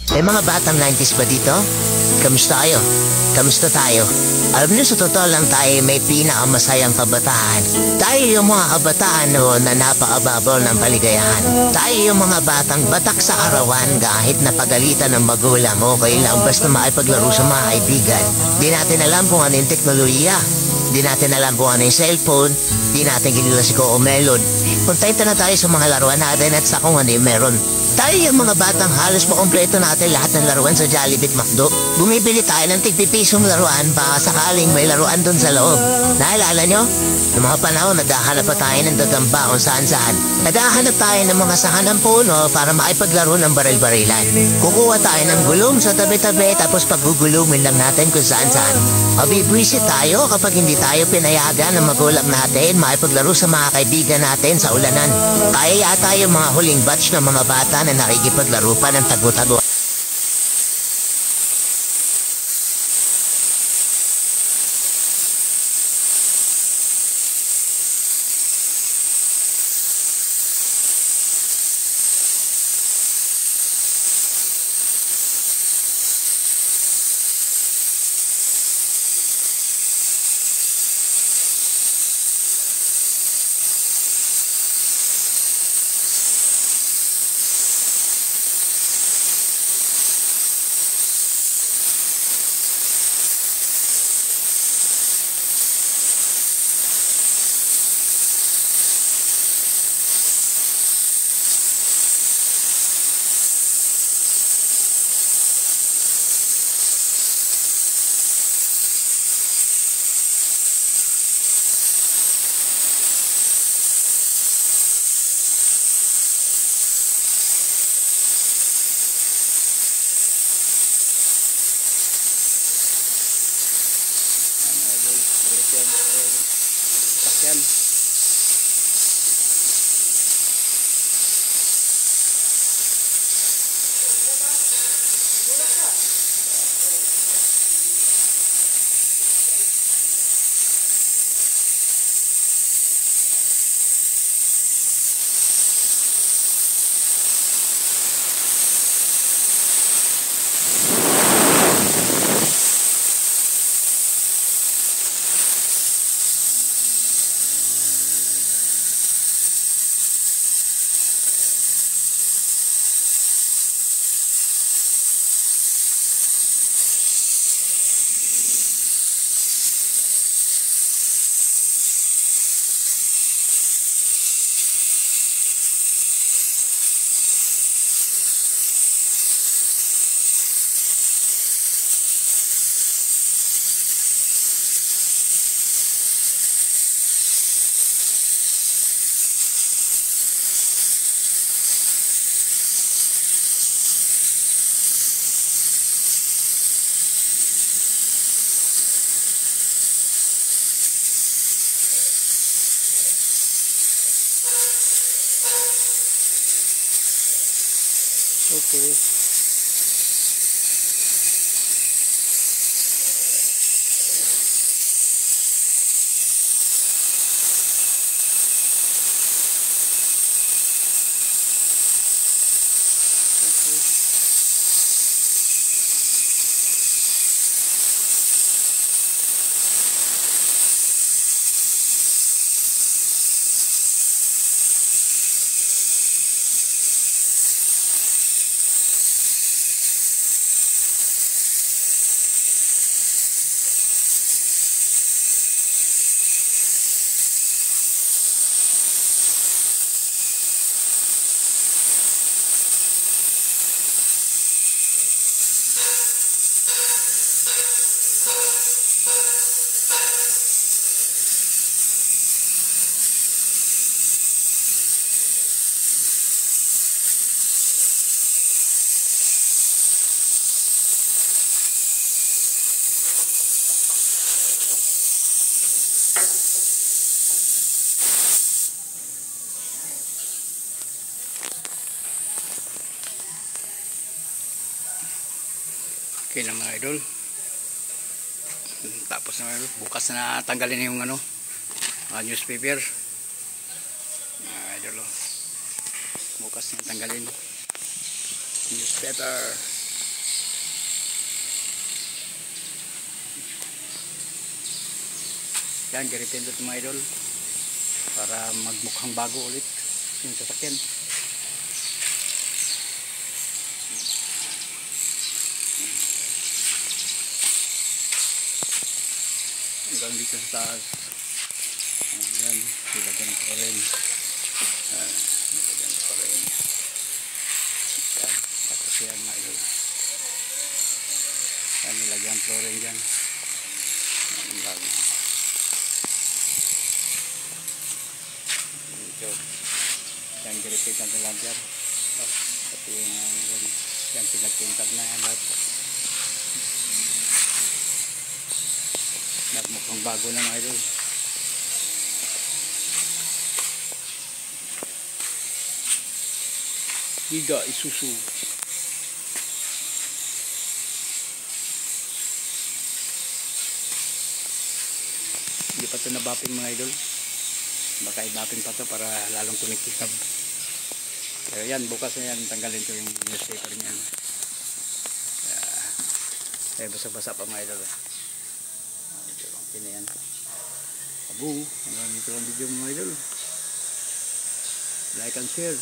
May mga batang 90s ba dito? Kamusta kayo? Kamusta tayo? Alam niyo, sa totoo lang tayo may pinakamasayang kabataan. Tayo yung mga kabataan noon na napakababaw ng kaligayahan. Tayo yung mga batang batak sa arawan kahit napagalitan ng magulang. Okay lang basta makipaglaro sa mga kaibigan. Di natin alam kung ano yung teknolohiya. Di natin alam kung ano yung cellphone. Di natin kilala si Coco Melon. Kontento na tayo sa mga laruan natin at sa kung ano yung meron. Tayo yung mga batang halos makompleto natin lahat ng laruan sa Jollibee at McDo. Bumibili tayo ng tig-pipisong laruan baka sakaling may laruan dun sa loob. Naalala nyo? Noong mga panahon, naghahanap pa tayo ng gagamba kung saan-saan. Naghahanap tayo ng mga saka ng puno para makipaglaro ng baril-barilan. Kukuha tayo ng gulong sa tabi-tabi tapos paggugulumin lang natin kung saan-saan. Mabibwisit tayo kapag hindi tayo pinayagan ng magulang natin makipaglaro sa mga kaibigan natin sa ulanan. Kaya yata yung mga huling batch ng mga bata na nakikipaglaro pa ng tago-tago. Sasakyan. Okay. Okay na mga idol. Tapos na bukas na tanggalin yung newspaper. Mga idol, bukas na tanggalin newspaper. Yan, diripindot mga idol. Para magmukhang bago ulit yung sasakyan. Hanggang dito sa taas. Ayan, nilagyan pa rin. Nilagyan pa rin. Yan, tapos yan mga idol. Yan, nilagyan pa rin dyan. Yan lang. Dito. Yan, giripitan nila dyan. Pati yung yan, pinagpintan na yan lahat. Mukhang bago na mga idol. Giga Isuzu. Hindi pa ito nabaping mga idol. Baka ibaping pa ito para lalong kumikikab. Pero yan, bukas na yan, tanggalin ko yung newspaper niyan. Kaya basa-basa pa mga idol. Okay na yan. Abo, hanggang dito lang video mga idol. Like and share.